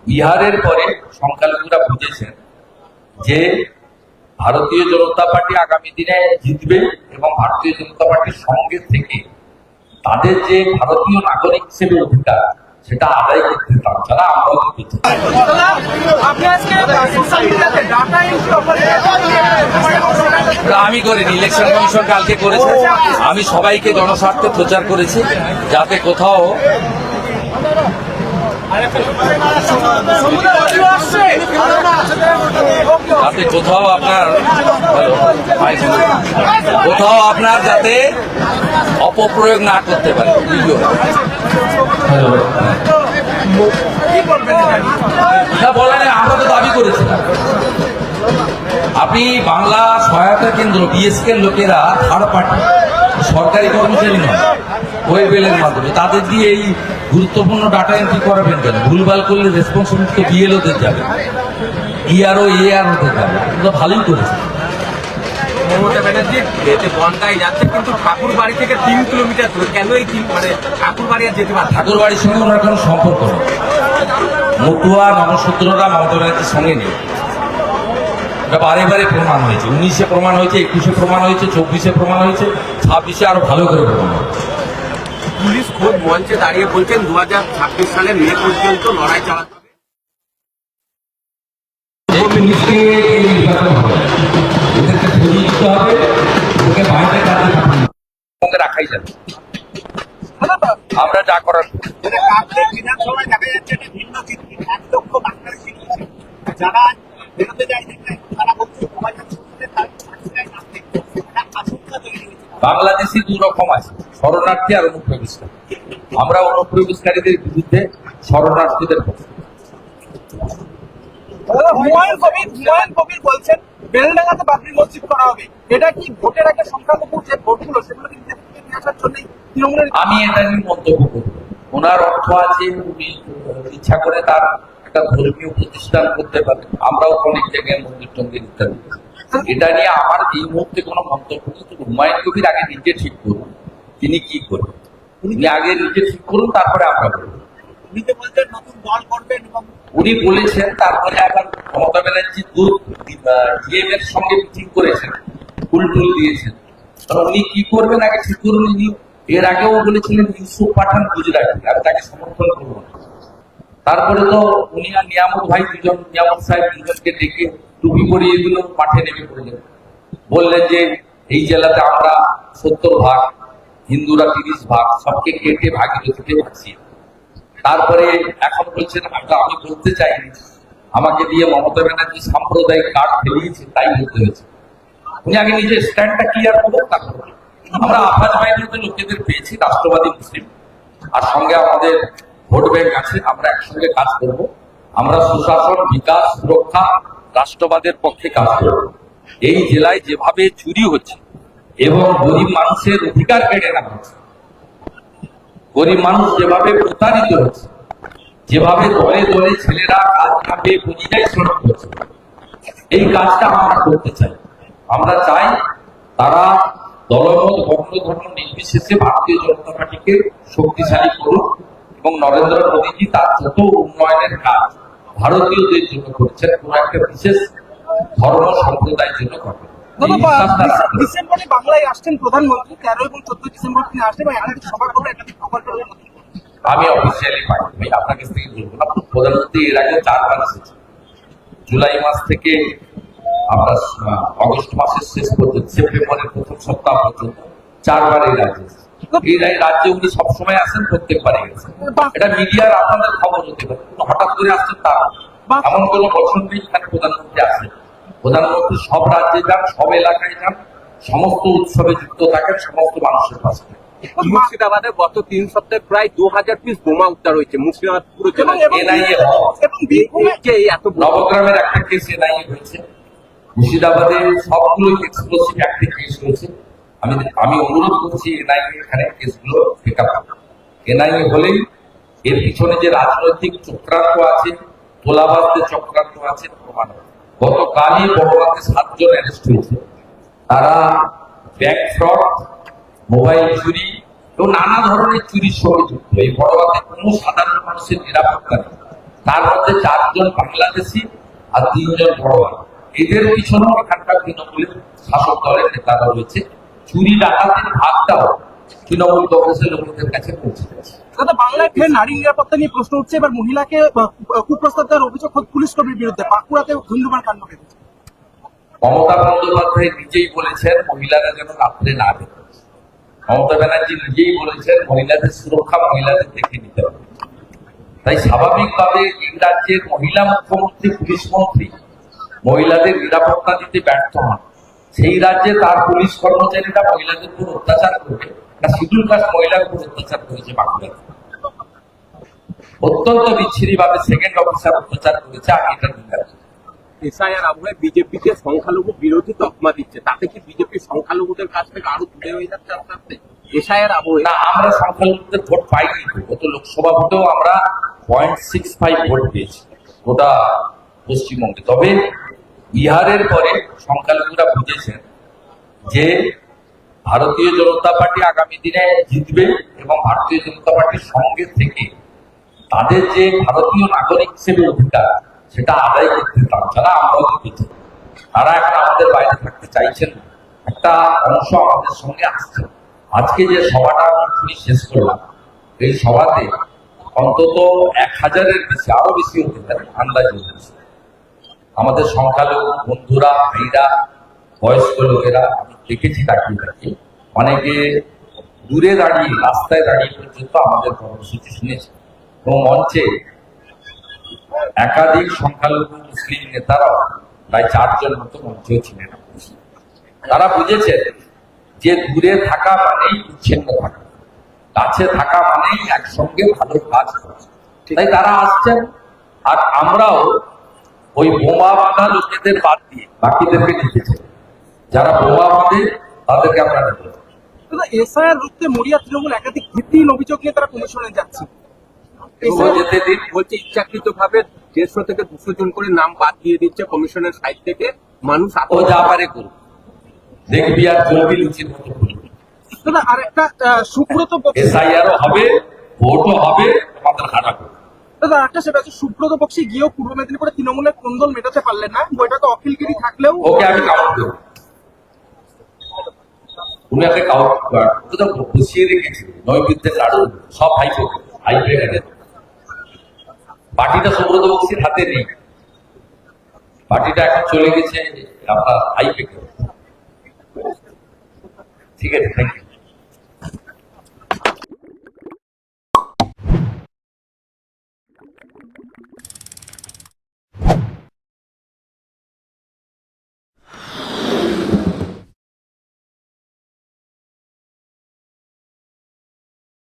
বিহারের পরে সংখ্যালঘুরা বুঝেছেন যে ভারতীয় জনতা পার্টি আগামী দিনে জিতবে এবং ভারতীয় জনতা পার্টির সঙ্গে থেকে তাদের যে ভারতীয় নাগরিক হিসেবে অধিকার সেটা আদায় করতে চান, যারা আমরাও করতে চাই। আমি করিনি, ইলেকশন কমিশন কালকে করেছে। আমি সবাইকে জনস্বার্থে প্রচার করেছি যাতে কোথাও আপনার যাতে অপপ্রয়োগ না করতে পারে। আমরা তো দাবি করেছিলাম আপনি বাংলা সহায়তা কেন্দ্র বিএসকে লোকেরা থার্ড পার্টি, সরকারি কর্মচারী নয়, ওয়েবেলের মাধ্যমে তাদের দিয়ে এই গুরুত্বপূর্ণ ডাটা এন্ট্রি করাবেন কেন? ভুলভাল করলে রেসপন্সিবিলিটি তো বিএলওদের যাবে, ইআরও এআরওদের যাবে। তো ভালোই করেছে। মমতা ব্যানার্জি বনগাঁয় যাচ্ছে, কিন্তু ঠাকুর বাড়ি থেকে 3 কিলোমিটার দূরে। কেন এই মানে ঠাকুর বাড়ি আর যেতে পারছে? ঠাকুর বাড়ির সঙ্গে ওনার কোনো সম্পর্ক নেই। মতুয়া নবশূদ্ররা মমতা ব্যানার্জির সঙ্গে নেই। এটা বারে বারে প্রমাণ হয়েছে। 19-এ প্রমাণ হয়েছে, 21-এ প্রমাণ হয়েছে, 24-এ প্রমাণ হয়েছে, 26-এ আরো ভালো করে প্রমাণ হয়েছে। পুলিশ খোদ মঞ্চে দাঁড়িয়ে বলছেন 2026 সালের মে পর্যন্ত লড়াই চালাতে হবে। রাখাই যাবে, আমরা যা করার। বিধানসভায় দেখা যাচ্ছে একটা ভিন্ন চিত্র। 1 লক্ষ বাংলাদেশি যারা বেরোতে চাইছেন তারা বলছে বাংলাদেশি 2 রকম আছে, শরণার্থী আর অনুপ্রবেশকারী। আমরা অনুপ্রবেশকারীদের বিরুদ্ধে, শরণার্থীদের পক্ষে। হুমায়ুন কবির বলছেন বেলডাঙ্গাতে বাবরি মসজিদ করা হবে। এটা কি ভোটের আগে সংখ্যালঘু যে ভোটগুলো সেগুলো কি নিয়ে আসার জন্যই তৃণমূলের? আমি এটা নিয়ে মন্তব্য করব। ওনার অর্থ আছে, উনি ইচ্ছা করে তার একটা ধর্মীয় প্রতিষ্ঠান করতে পারেন। আমরাও অনেক জায়গায় মন্দির টন্দির ইত্যাদি। এটা নিয়ে আমার এই মুহূর্তে কোনো মন্তব্য নেই। হুমায়ুন কবির আগে নিজে ঠিক করুন তিনি কি করবেন। উনি আগে নিজে ঠিক করুন, তারপরে আমরা বলবো। উনি তো বলছেন নতুন দল করবেন এবং উনি বলেছেন। তারপরে এখন মমতা ব্যানার্জি ডিএম এর সঙ্গে মিটিং করেছেন, ফুল টুল দিয়েছেন। উনি কি করবেন আগে ঠিক করুন। উনি এর আগেও বলেছিলেন ইউসুফ পাঠান গুজরাটি, আমি তাকে সমর্থন করবো না। তারপরে তো উনি আর নিয়ামত ভাই দুজন, নিয়ামত সাহেব দুজনকে ডেকে টুপি পরিয়ে এগুলো মাঠে নেমে পড়লেন। বললেন যে এই জেলাতে আমরা 70 ভাগ, হিন্দুরা 30 ভাগ, সবকে কেটে ভাগীরথীতে ভাসিয়ে। তারপরে এখন বলছেন আমি বলতে চাইনি, আমাকে দিয়ে মমতা ব্যানার্জি সাম্প্রদায়িক কার্ড ফেলিয়েছে তাই বলতে হয়েছে। উনি আগে নিজের স্ট্যান্ডটা ক্লিয়ার করুন, তারপরে আমরা আফাজ বাহিনীতে লোকেদের পেয়েছি, রাষ্ট্রবাদী মুসলিম, আর সঙ্গে আমাদের ভোট ব্যাংক আছে। আমরা একসঙ্গে কাজ করব। আমরা সুশাসন, বিকাশ, সুরক্ষা, রাষ্ট্রবাদের পক্ষে কাজ করব। এই জেলায় যেভাবে চুরি হচ্ছে এবং গরিব মানুষের অধিকার কেড়ে নেওয়া হচ্ছে, গরিব মানুষ যেভাবে প্রতারিত হচ্ছে, যেভাবে দলে দলে ছেলেরা কাজ না পেয়ে পরিযায়ী শ্রমিক হচ্ছে, এই কাজটা আমরা করতে চাই। আমরা চাই তারা দলমত, বর্ণ, ধর্ম নির্বিশেষে ভারতীয় জনতা পার্টিকে শক্তিশালী করুন এবং নরেন্দ্র মোদীজি তার যত উন্নয়নের কাজ ভারতীয়দের জন্য করছেন, কোন একটা বিশেষ ধর্ম সম্প্রদায়ের জন্য করবেন। ডিসেম্বরে বাংলায় আসছেন প্রধানমন্ত্রী, 13 এবং 14 ডিসেম্বর তিনি আসছেন এবং একাধিক সভা করবেন, একাধিক প্রকল্প। আমি অফিসিয়ালি পাই, আপনার কাছ থেকে বলবো না। প্রধানমন্ত্রী এর আগে 4 বার এসেছে। জুলাই মাস থেকে আমরা অগস্ট মাসের শেষ পর্যন্ত, সেপ্টেম্বরের প্রথম সপ্তাহ পর্যন্ত 4 বার এই রাজ্যে এসেছে। এই রাজ্যে উনি সবসময় আসেন, প্রত্যেকবারে গেছেন। এটা মিডিয়ার আপনাদের খবর হতে পারে, হঠাৎ করে আসছেন তা এমন কোনো বছর নেই এখানে প্রধানমন্ত্রী আসেন। প্রধানমন্ত্রী সব রাজ্যে যান, সব এলাকায় যান, সমস্ত উৎসবে যুক্ত থাকেন, সমস্ত মানুষের পাশে। মুর্শিদাবাদে গত 3 সপ্তাহে প্রায় 2000 পিস বোমা উদ্ধার হয়েছে মুর্শিদাবাদ পুরো জেলায়। নবগ্রামের একটা কেস এনআইএ হয়েছে। মুর্শিদাবাদে সবগুলো এক্সপ্লোসিভ অ্যাক্টিভ কেস হয়েছে। আমি অনুরোধ করছি এনআইএ এখানে কেসগুলো টেক আপ। এনআইএ হলেই এর পিছনে যে রাজনৈতিক চক্রান্ত আছে, তোলাবাজদের চক্রান্ত আছে প্রমাণ। গতকালই বড়বাতে 7 জন অ্যারেস্ট হয়েছে। তারা ব্যাংক ফ্রড, মোবাইল চুরি এবং নানা ধরনের চুরির সঙ্গে যুক্ত। এই বড়বাতে কোনো সাধারণ মানুষের নিরাপত্তা নেই। তার মধ্যে 4 জন বাংলাদেশি আর 3 জন বড়োয়া। এদের পিছনেও এখানকার তৃণমূলের শাসক দলের নেতারা রয়েছে। চুরি ডাকাতির ভাগটাও তৃণমূল কংগ্রেসের লোকদের কাছে পৌঁছে গেছে। দাদা, বাংলায় ফের নারী নিরাপত্তা নিয়ে প্রশ্ন উঠছে। এবার মহিলাকে কুপ্রস্তাব দেওয়ার অভিযোগ খোদ পুলিশ কর্মীর বিরুদ্ধে। বাঁকুড়াতে ধুন্ধুমার কাণ্ড ঘটেছে। মমতা বন্দ্যোপাধ্যায় নিজেই বলেছেন মহিলারা যেন রাত্রে না বেরোয়। মমতা ব্যানার্জি নিজেই বলেছেন মহিলাদের সুরক্ষা মহিলাদের দেখে নিতে হবে। তাই স্বাভাবিকভাবে এই রাজ্যের মহিলা মুখ্যমন্ত্রী, পুলিশ মন্ত্রী মহিলাদের নিরাপত্তা দিতে ব্যর্থ হন। সেই রাজ্যে তার পুলিশ কর্মচারীরা মহিলাদের উপর অত্যাচার করবে, একটা শিডিউল কাস্ট মহিলার উপর অত্যাচার করেছে বাঁকুড়াতে। অত্যন্ত বিচ্ছিরি ভাবে সেকেন্ড অফিসার অত্যাচার করেছে। আমি এটা নিন্দা করি। এসআইআর আবহে বিজেপিকে সংখ্যালঘু বিরোধী তকমা দিচ্ছে, তাতে কি বিজেপি সংখ্যালঘুদের কাছ থেকে আরো দূরে হয়ে যাচ্ছে আস্তে আস্তে? এসআইআর আবহে না, আমরা সংখ্যালঘুদের ভোট পাইনি। গত লোকসভা ভোটেও আমরা 0.65 ভোট পেয়েছি গোটা পশ্চিমবঙ্গে। তবে বিহারের পরে সংখ্যালঘুরা বুঝেছেন যে ভারতীয় জনতা পার্টি আগামী দিনে জিতবে এবং ভারতীয় জনতা পার্টির সঙ্গে থেকে তাদের যে ভারতীয় নাগরিক হিসেবে অধিকার সেটা আদায় করতে তাছাড়া আমরাও দেখেছি তারা এখন আমাদের বাইরে থাকতে চাইছেন না। একটা অংশ আমাদের সঙ্গে আসছে। আজকে যে সভাটা আমরা শেষ করলাম, এই সভাতে অন্তত 1000-এর বেশি, আরো বেশি হতে পারে আন্দাজ হয়েছে আমাদের সংখ্যালঘু বন্ধুরা, ভাইরা, বয়স্ক লোকেরা। আমি দেখেছি তাকিয়ে অনেকে দূরে দাঁড়িয়ে, রাস্তায় দাঁড়িয়ে পর্যন্ত আমাদের কর্মসূচি শুনেছে এবং মঞ্চে একাধিক সংখ্যালঘু মুসলিম নেতারাও প্রায় 4 জন মতো মঞ্চেও ছিলেন। তারা বুঝেছেন যে দূরে থাকা মানেই বিচ্ছিন্ন থাকা, কাছে থাকা মানেই একসঙ্গে ভালো কাজ করা। তাই তারা আসছেন। আর আমরাও ওই বোমা বাঁধা লোকেদের বাদ দিয়ে বাকিদেরকে নিতেছি। যারা বোমা বাঁধে তাদেরকে আমরা নেব। দাদা, এসআইআর রুখতে মরিয়া তৃণমূল একাধিক ভিত্তিহীন অভিযোগ নিয়ে তারা কমিশনে যাচ্ছে। যেতে দিন বলছে, ইচ্ছাকৃত ভাবে 150 থেকে 200 জন করে নাম বাদ দিয়ে দিচ্ছে কমিশনের সাইড থেকে। মানুষ ও যা পারে করুক, দেখবি আর চলবি লুচির মতো করবি। দাদা, আর একটা সুব্রত বক্সি, এসআইআরও হবে, ভোটও হবে, আমাদের হাঁটা করবে। দাদা একটা সেটা হচ্ছে সুব্রত বক্সি গিয়েও পূর্ব মেদিনীপুরে তৃণমূলের কোন্দল মেটাতে পারলেন না। বৈঠকে অখিলগিরি থাকলেও ওকে আমি কাউন্ট দেবো। উনি একটা কাউন্ট তো বসিয়ে রেখেছি নৈবিদ্যের লাড়ু সব হাইপে গেছে। পার্টিটা সুব্রত বক্সির হাতে নেই, পার্টিটা এখন চলে গেছে আপনার হাইপে। ঠিক আছে, থ্যাংক ইউ।